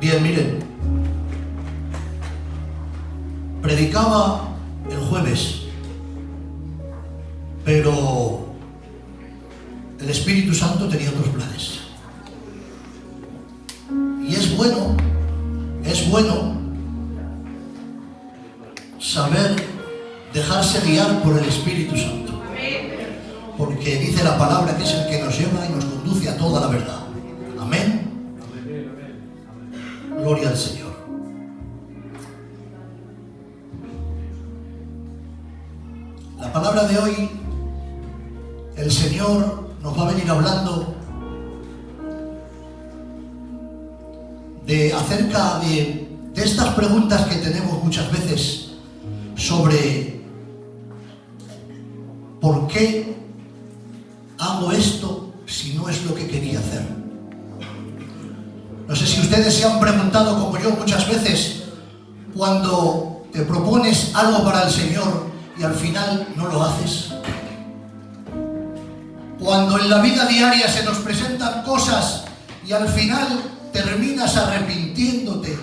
Bien, miren, predicaba el jueves, pero el Espíritu Santo tenía otros planes. Y es bueno saber dejarse guiar por el Espíritu Santo. Porque dice la palabra que es el que nos lleva y nos conduce a toda la verdad. Amén. Gloria al Señor. La palabra de hoy, el Señor nos va a venir hablando acerca de estas preguntas que tenemos muchas veces sobre ¿por qué hago esto si no es lo que quería hacer? No sé si ustedes se han preguntado como yo muchas veces cuando te propones algo para el Señor y al final no lo haces. Cuando en la vida diaria se nos presentan cosas y al final terminas arrepintiéndote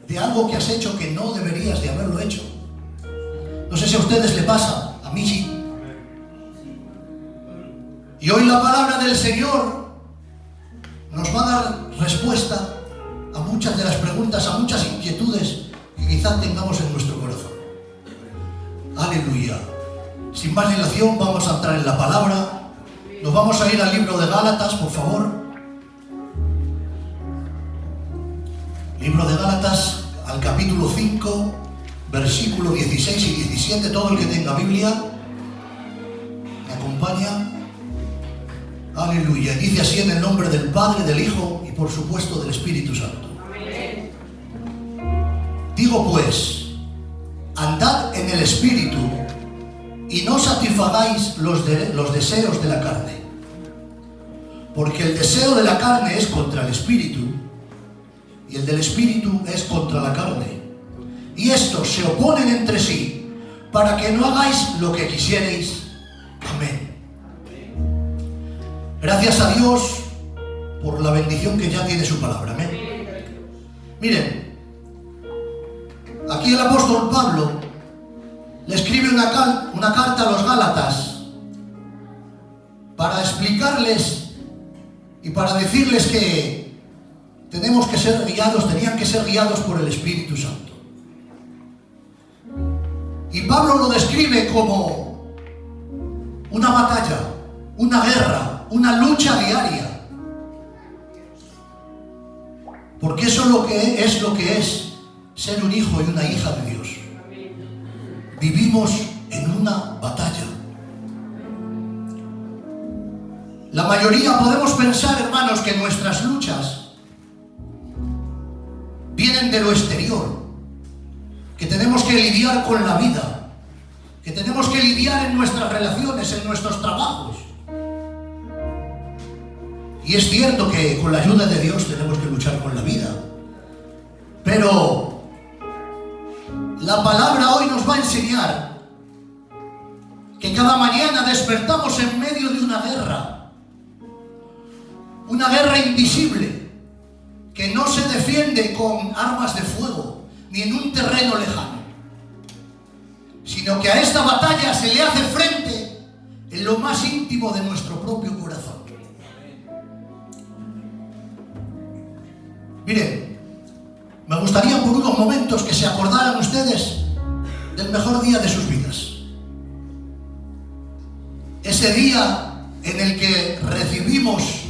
de algo que has hecho que no deberías de haberlo hecho. No sé si a ustedes les pasa, a mí sí. Y hoy la palabra del Señor nos va a dar respuesta a muchas de las preguntas, a muchas inquietudes que quizás tengamos en nuestro corazón. Aleluya. Sin más dilación vamos a entrar en la palabra. Nos vamos a ir al libro de Gálatas, por favor. Libro de Gálatas, al capítulo 5, versículo 16 y 17. Todo el que tenga Biblia me acompaña. Aleluya. Dice así en el nombre del Padre, del Hijo y por supuesto del Espíritu Santo. Amén. Digo pues, andad en el Espíritu y no satisfagáis los deseos de la carne. Porque el deseo de la carne es contra el Espíritu y el del Espíritu es contra la carne. Y estos se oponen entre sí para que no hagáis lo que quisierais. Amén. Gracias a Dios por la bendición que ya tiene su palabra. Amén. Miren, aquí el apóstol Pablo le escribe una carta a los Gálatas para explicarles y para decirles que tenían que ser guiados por el Espíritu Santo. Y Pablo lo describe como una batalla, una guerra, una lucha diaria. Porque eso es lo que es ser un hijo y una hija de Dios. Vivimos en una batalla. La mayoría podemos pensar, hermanos, que nuestras luchas vienen de lo exterior, que tenemos que lidiar con la vida, que tenemos que lidiar en nuestras relaciones, en nuestros trabajos. Y es cierto que con la ayuda de Dios tenemos que luchar con la vida. Pero la palabra hoy nos va a enseñar que cada mañana despertamos en medio de una guerra invisible, que no se defiende con armas de fuego, ni en un terreno lejano, sino que a esta batalla se le hace frente en lo más íntimo de nuestro propio corazón. Miren, me gustaría por unos momentos que se acordaran ustedes del mejor día de sus vidas. Ese día en el que recibimos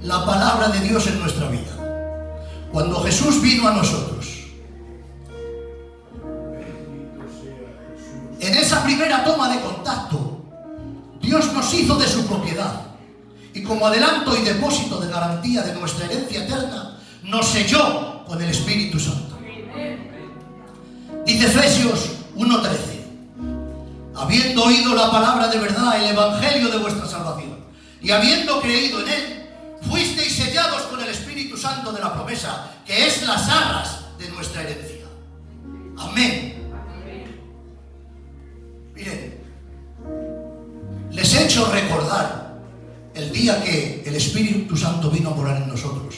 la palabra de Dios en nuestra vida. Cuando Jesús vino a nosotros. En esa primera toma de contacto, Dios nos hizo de su propiedad. Y como adelanto y depósito de garantía de nuestra herencia eterna, nos selló con el Espíritu Santo. Dice Efesios 1:13. Habiendo oído la palabra de verdad, el evangelio de vuestra salvación, y habiendo creído en él, fuisteis sellados con el Espíritu Santo de la promesa, que es las arras de nuestra herencia. Amén. Miren, les he hecho recordar el día que el Espíritu Santo vino a morar en nosotros.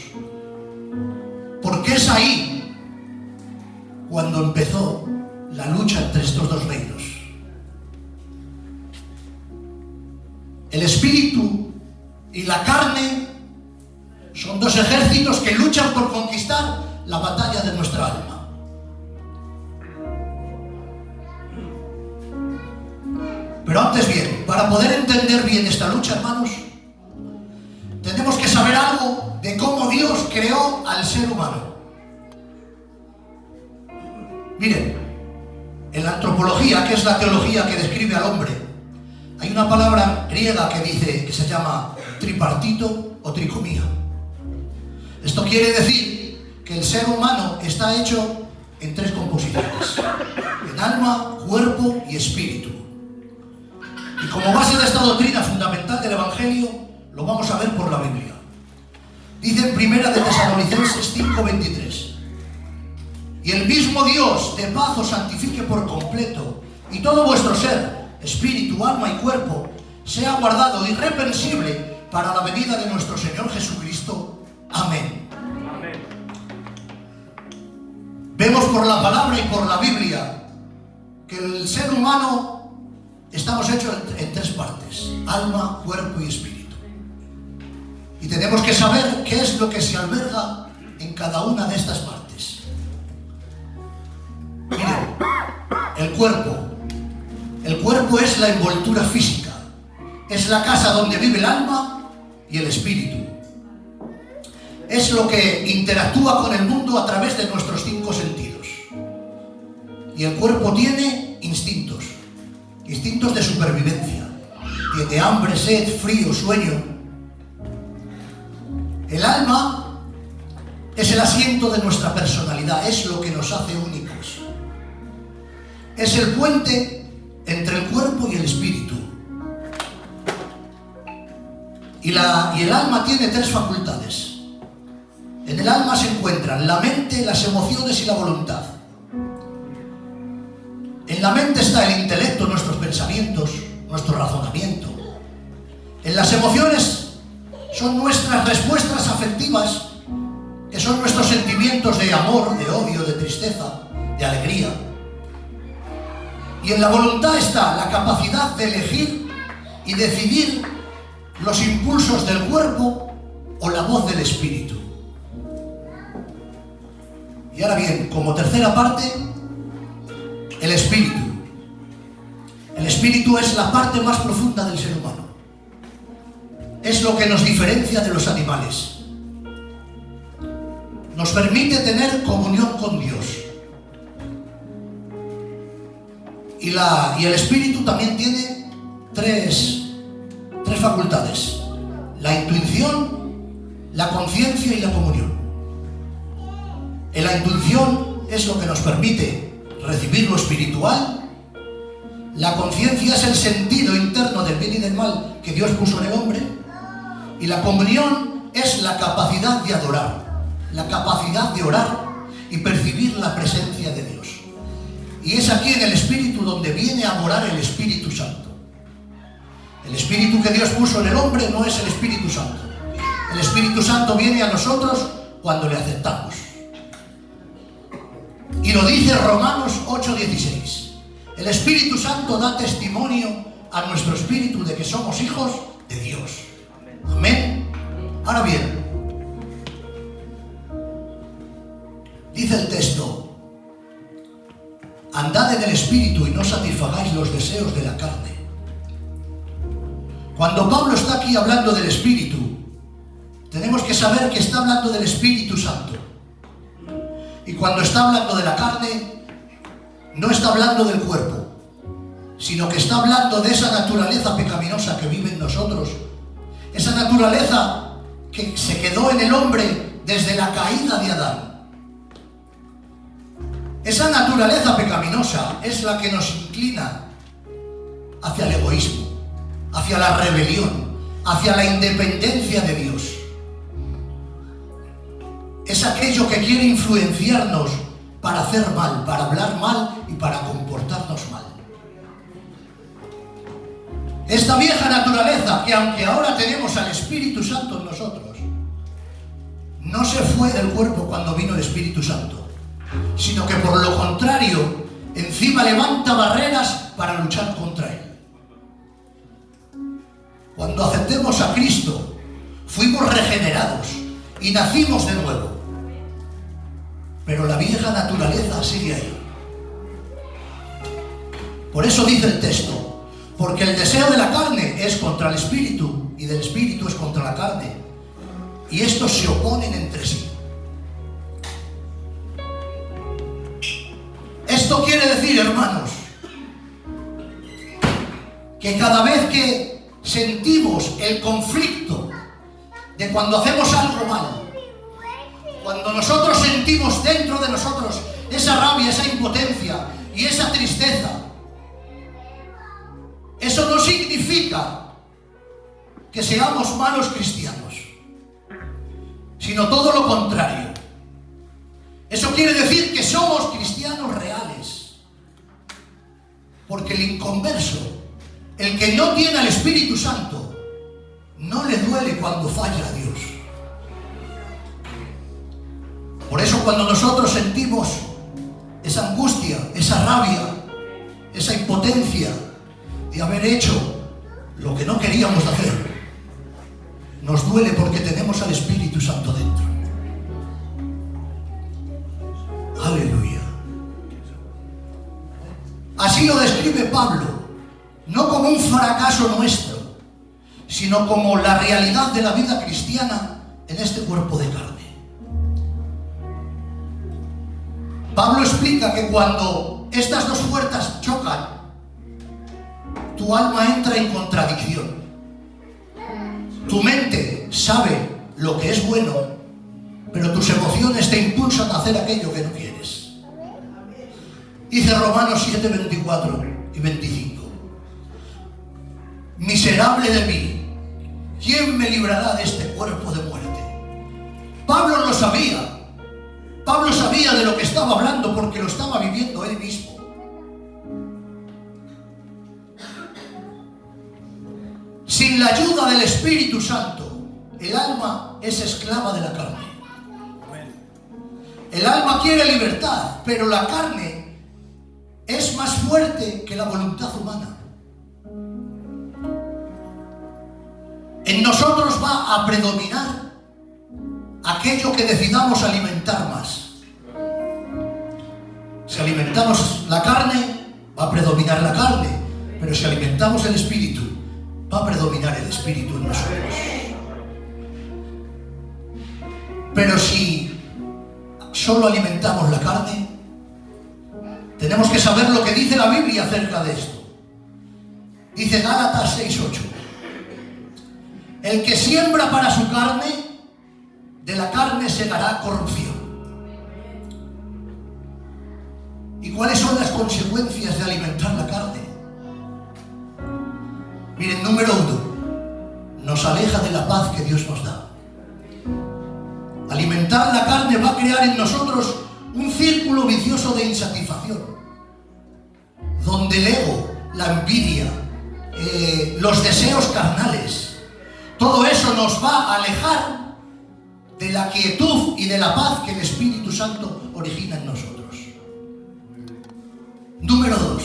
es ahí cuando empezó la lucha entre estos dos reinos. El espíritu y la carne son dos ejércitos que luchan por conquistar la batalla de nuestra alma. Pero antes bien, para poder entender bien esta lucha, hermanos, tenemos que saber algo de cómo Dios creó al ser humano. Miren, en la antropología, que es la teología que describe al hombre, hay una palabra griega que se llama tripartito o tricomía. Esto quiere decir que el ser humano está hecho en tres composiciones: en alma, cuerpo y espíritu. Y como base de esta doctrina fundamental del Evangelio, lo vamos a ver por la Biblia. Dice en Primera de Tesalonicenses 5:23: y el mismo Dios de paz os santifique por completo, y todo vuestro ser, espíritu, alma y cuerpo, sea guardado irreprensible para la venida de nuestro Señor Jesucristo. Amén. Amén. Vemos por la palabra y por la Biblia que el ser humano estamos hechos en tres partes: alma, cuerpo y espíritu. Y tenemos que saber qué es lo que se alberga en cada una de estas partes. Miren, el cuerpo es la envoltura física, es la casa donde vive el alma y el espíritu. Es lo que interactúa con el mundo a través de nuestros cinco sentidos. Y el cuerpo tiene instintos de supervivencia. Tiene hambre, sed, frío, sueño. El alma es el asiento de nuestra personalidad, es lo que nos hace únicos. Es el puente entre el cuerpo y el espíritu. Y el alma tiene tres facultades. En el alma se encuentran la mente, las emociones y la voluntad. En la mente está el intelecto, nuestros pensamientos, nuestro razonamiento. En las emociones son nuestras respuestas afectivas, que son nuestros sentimientos de amor, de odio, de tristeza, de alegría. Y en la voluntad está la capacidad de elegir y decidir los impulsos del cuerpo o la voz del espíritu. Y ahora bien, como tercera parte, el espíritu. El espíritu es la parte más profunda del ser humano. Es lo que nos diferencia de los animales. Nos permite tener comunión con Dios. Y el espíritu también tiene tres facultades: la intuición, la conciencia y la comunión. En la intuición es lo que nos permite recibir lo espiritual. La conciencia es el sentido interno del bien y del mal que Dios puso en el hombre. Y la comunión es la capacidad de adorar, la capacidad de orar y percibir la presencia de Dios. Y es aquí en el espíritu donde viene a morar el Espíritu Santo. El espíritu que Dios puso en el hombre no es el Espíritu Santo. El Espíritu Santo viene a nosotros cuando le aceptamos. Y lo dice Romanos 8:16. El Espíritu Santo da testimonio a nuestro espíritu de que somos hijos de Dios. Amén. Ahora bien, dice el texto: andad en el espíritu y no satisfagáis los deseos de la carne. Cuando Pablo está aquí hablando del espíritu, tenemos que saber que está hablando del Espíritu Santo. Y cuando está hablando de la carne, no está hablando del cuerpo, sino que está hablando de esa naturaleza pecaminosa que vive en nosotros. Esa naturaleza que se quedó en el hombre desde la caída de Adán. Esa naturaleza pecaminosa es la que nos inclina hacia el egoísmo, hacia la rebelión, hacia la independencia de Dios. Es aquello que quiere influenciarnos para hacer mal, para hablar mal y para comportarnos mal. Esta vieja naturaleza, que aunque ahora tenemos al Espíritu Santo en nosotros, no se fue del cuerpo cuando vino el Espíritu Santo, sino que por lo contrario, encima levanta barreras para luchar contra él. Cuando aceptemos a Cristo, fuimos regenerados y nacimos de nuevo. Pero la vieja naturaleza sigue ahí. Por eso dice el texto, porque el deseo de la carne es contra el espíritu y del espíritu es contra la carne. Y estos se oponen entre sí. Esto quiere decir, hermanos, que cada vez que sentimos el conflicto de cuando hacemos algo mal, cuando nosotros sentimos dentro de nosotros esa rabia, esa impotencia y esa tristeza, eso no significa que seamos malos cristianos, sino todo lo contrario. Eso quiere decir que somos cristianos reales. Porque el inconverso, el que no tiene al Espíritu Santo, no le duele cuando falla a Dios. Por eso cuando nosotros sentimos esa angustia, esa rabia, esa impotencia de haber hecho lo que no queríamos hacer, nos duele porque tenemos al Espíritu Santo dentro. Aleluya. Así lo describe Pablo, no como un fracaso nuestro, sino como la realidad de la vida cristiana en este cuerpo de carne. Pablo explica que cuando estas dos fuerzas chocan, tu alma entra en contradicción. Tu mente sabe lo que es bueno, pero tus emociones te impulsan a hacer aquello que no quieres. Dice Romanos 7, 24 y 25. Miserable de mí, ¿quién me librará de este cuerpo de muerte? Pablo lo sabía. Pablo sabía de lo que estaba hablando porque lo estaba viviendo él mismo. Sin la ayuda del Espíritu Santo, el alma es esclava de la carne. El alma quiere libertad, pero la carne es más fuerte que la voluntad humana. En nosotros va a predominar aquello que decidamos alimentar más. Si alimentamos la carne, va a predominar la carne, pero si alimentamos el espíritu, va a predominar el espíritu en nosotros. Pero si solo alimentamos la carne, tenemos que saber lo que dice la Biblia acerca de esto. Dice Gálatas 6:8. El que siembra para su carne, de la carne segará corrupción. ¿Y cuáles son las consecuencias de alimentar la carne? Miren, número 1, nos aleja de la paz que Dios nos da. Alimentar la carne va a crear en nosotros un círculo vicioso de insatisfacción, donde el ego, la envidia, los deseos carnales, todo eso nos va a alejar de la quietud y de la paz que el Espíritu Santo origina en nosotros. Número 2,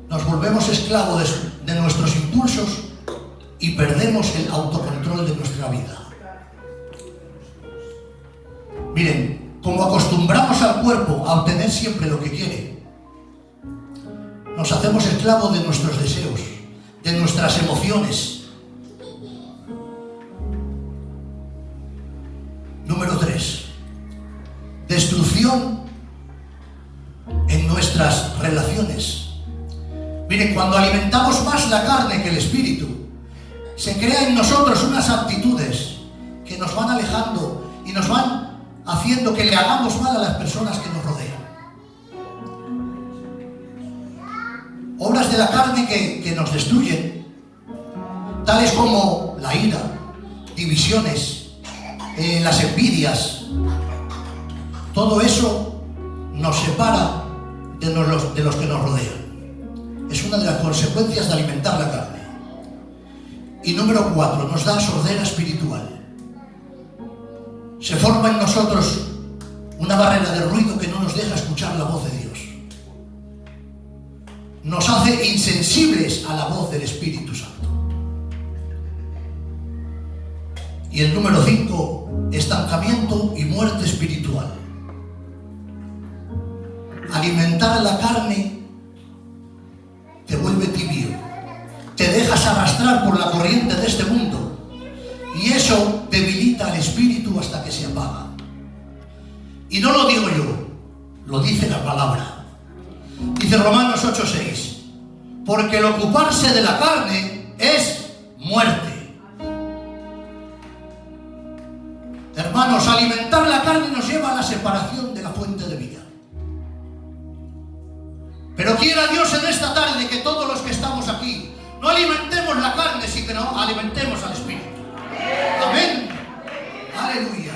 nos volvemos esclavos de nuestros impulsos y perdemos el autocontrol de nuestra vida. Miren, como acostumbramos al cuerpo a obtener siempre lo que quiere, nos hacemos esclavos de nuestros deseos, de nuestras emociones. Número 3, destrucción en nuestras relaciones. Miren, cuando alimentamos más la carne que el espíritu, se crean en nosotros unas actitudes que nos van alejando y nos van haciendo que le hagamos mal a las personas que nos rodean. Obras de la carne que nos destruyen, tales como la ira, divisiones, las envidias. Todo eso nos separa de los que nos rodean. Es una de las consecuencias de alimentar la carne. Y número 4, nos da sordera espiritual. se forma en nosotros una barrera de ruido que no nos deja escuchar la voz de Dios. Nos hace insensibles a la voz del Espíritu Santo. Y el número 5, estancamiento y muerte espiritual. Alimentar la carne te vuelve tibio, te dejas arrastrar por la corriente de este mundo y eso debilita al espíritu hasta que se apaga. Y no lo digo yo, lo dice la palabra. Dice Romanos 8:6, porque el ocuparse de la carne es muerte. Hermanos, alimentar la carne nos lleva a la separación de la fuente de vida. Pero quiera Dios en esta tarde que todos los que estamos aquí no alimentemos la carne, sino que no alimentemos al Espíritu. Amén. Aleluya.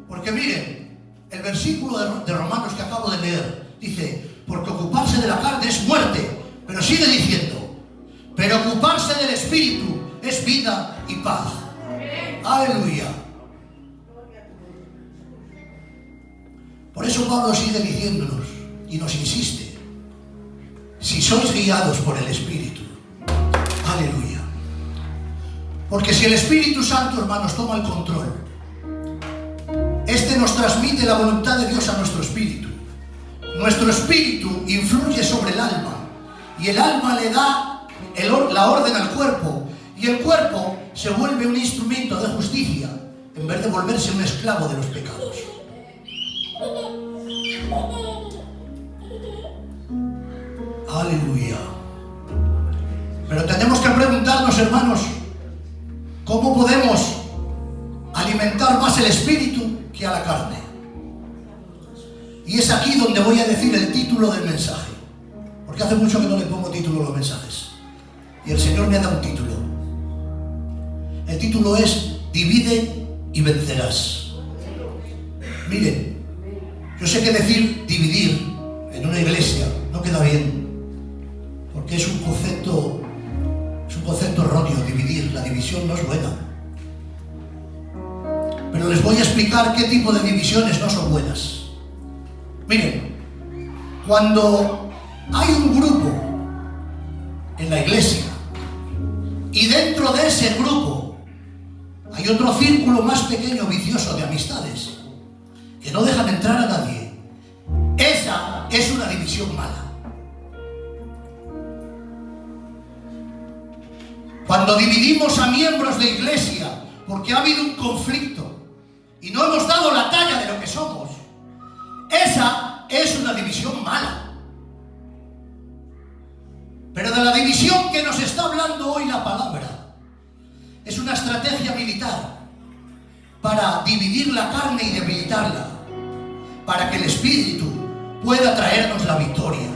Porque miren, el versículo de Romanos que acabo de leer dice, porque ocuparse de la carne es muerte, pero sigue diciendo, pero ocuparse del Espíritu es vida y paz. Aleluya. Por eso Pablo sigue diciéndonos y nos insiste, si sois guiados por el Espíritu. Aleluya. Porque si el Espíritu Santo, hermanos, toma el control, este nos transmite la voluntad de Dios a nuestro espíritu. Nuestro espíritu influye sobre el alma y el alma le da la orden al cuerpo y el cuerpo se vuelve un instrumento de justicia en vez de volverse un esclavo de los pecados. Aleluya. Pero tenemos que preguntarnos, hermanos, ¿cómo podemos alimentar más el espíritu que a la carne? Y es aquí donde voy a decir el título del mensaje, porque hace mucho que no le pongo título a los mensajes y el Señor me ha dado un título. El título es Divide y vencerás. Miren, yo sé que decir dividir en una iglesia no queda bien, porque es un concepto erróneo. Dividir, la división no es buena. Pero les voy a explicar qué tipo de divisiones no son buenas. Miren, cuando hay un grupo en la iglesia y dentro de ese grupo hay otro círculo más pequeño vicioso de amistades que no dejan entrar a nadie, esa es una división mala. Cuando dividimos a miembros de iglesia porque ha habido un conflicto y no hemos dado la talla de lo que somos, esa es una división mala. Pero de la división que nos está hablando hoy la palabra, es una estrategia militar para dividir la carne y debilitarla, para que el Espíritu pueda traernos la victoria.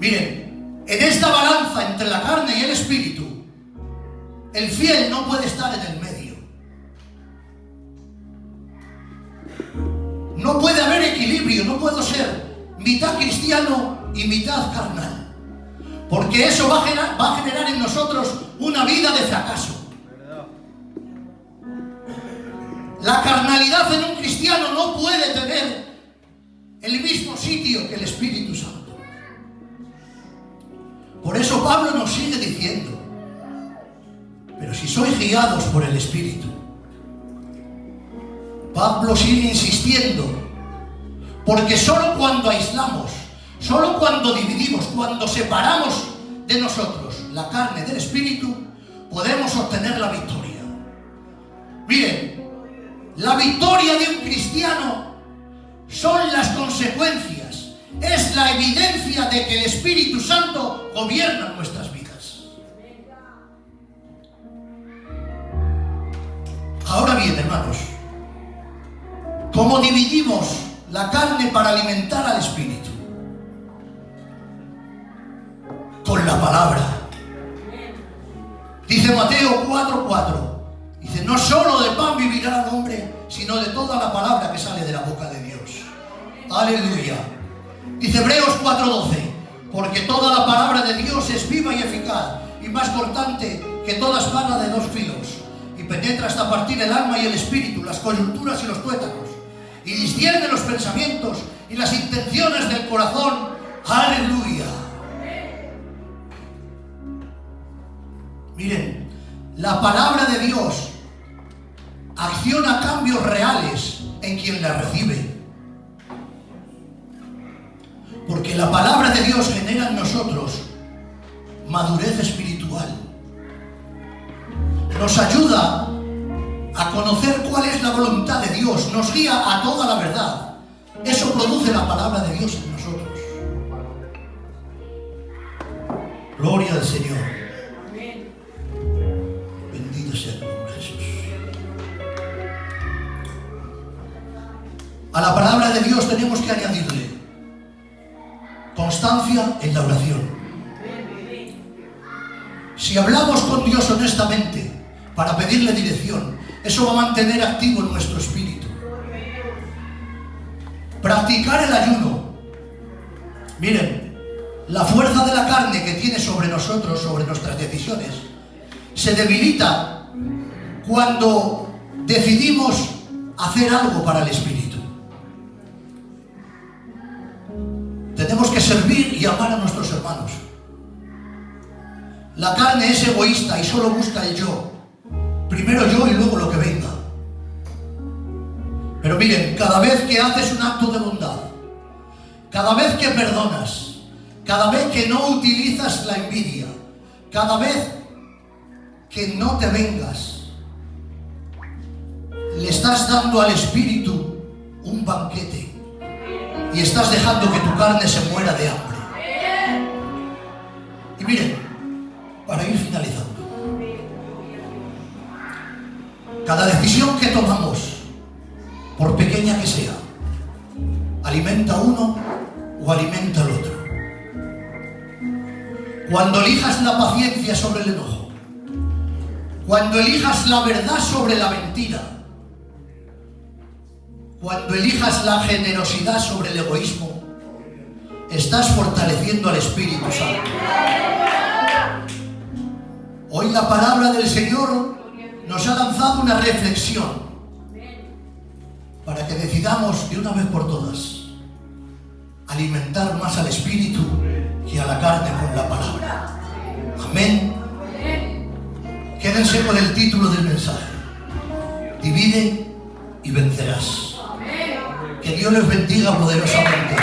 Miren, en esta balanza entre la carne y el Espíritu, el fiel no puede estar en el medio. No puede haber equilibrio, no puedo ser mitad cristiano y mitad carnal, porque eso va a generar en nosotros una vida de fracaso. La carnalidad en un cristiano no puede tener el mismo sitio que el Espíritu Santo. Por eso Pablo nos sigue diciendo, pero si sois guiados por el Espíritu. Pablo sigue insistiendo, porque solo cuando aislamos, solo cuando dividimos, cuando separamos de nosotros la carne del Espíritu, podemos obtener la victoria. Miren, la victoria de un cristiano son las consecuencias, es la evidencia de que el Espíritu Santo gobierna nuestras vidas. Ahora bien, hermanos, ¿cómo dividimos la carne para alimentar al Espíritu? Con la palabra. Dice Mateo 4:4. Dice, no solo de pan vivirá el hombre, sino de toda la palabra que sale de la boca de Dios. Aleluya. Dice Hebreos 4:12. Porque toda la palabra de Dios es viva y eficaz, y más cortante que toda espada de dos filos, y penetra hasta partir el alma y el espíritu, las coyunturas y los tuétanos, y discierne los pensamientos y las intenciones del corazón. ¡Aleluya! Miren, la palabra de Dios acciona cambios reales en quien la recibe. Porque la palabra de Dios genera en nosotros madurez espiritual. Nos ayuda a conocer cuál es la voluntad de Dios, nos guía a toda la verdad. Eso produce la palabra de Dios en nosotros. Gloria al Señor. Bendito sea el nombre de Jesús. A la palabra de Dios tenemos que añadirle constancia en la oración. Si hablamos con Dios honestamente para pedirle dirección, eso va a mantener activo nuestro espíritu. Practicar el ayuno. Miren, la fuerza de la carne que tiene sobre nosotros, sobre nuestras decisiones, se debilita cuando decidimos hacer algo para el espíritu. Tenemos que servir y amar a nuestros hermanos. La carne es egoísta y solo busca el yo. Primero yo y luego lo que venga. Pero miren, cada vez que haces un acto de bondad, cada vez que perdonas, cada vez que no utilizas la envidia, cada vez que no te vengas, le estás dando al espíritu un banquete. Y estás dejando que tu carne se muera de hambre. Y miren, para ir finalizando, cada decisión que tomamos, por pequeña que sea, alimenta a uno o alimenta al otro. Cuando elijas la paciencia sobre el enojo, cuando elijas la verdad sobre la mentira, cuando elijas la generosidad sobre el egoísmo, estás fortaleciendo al Espíritu Santo. Hoy la palabra del Señor nos ha lanzado una reflexión para que decidamos de una vez por todas alimentar más al Espíritu que a la carne con la palabra. Amén. Quédense con el título del mensaje: divide y vencerás. Que Dios les bendiga poderosamente.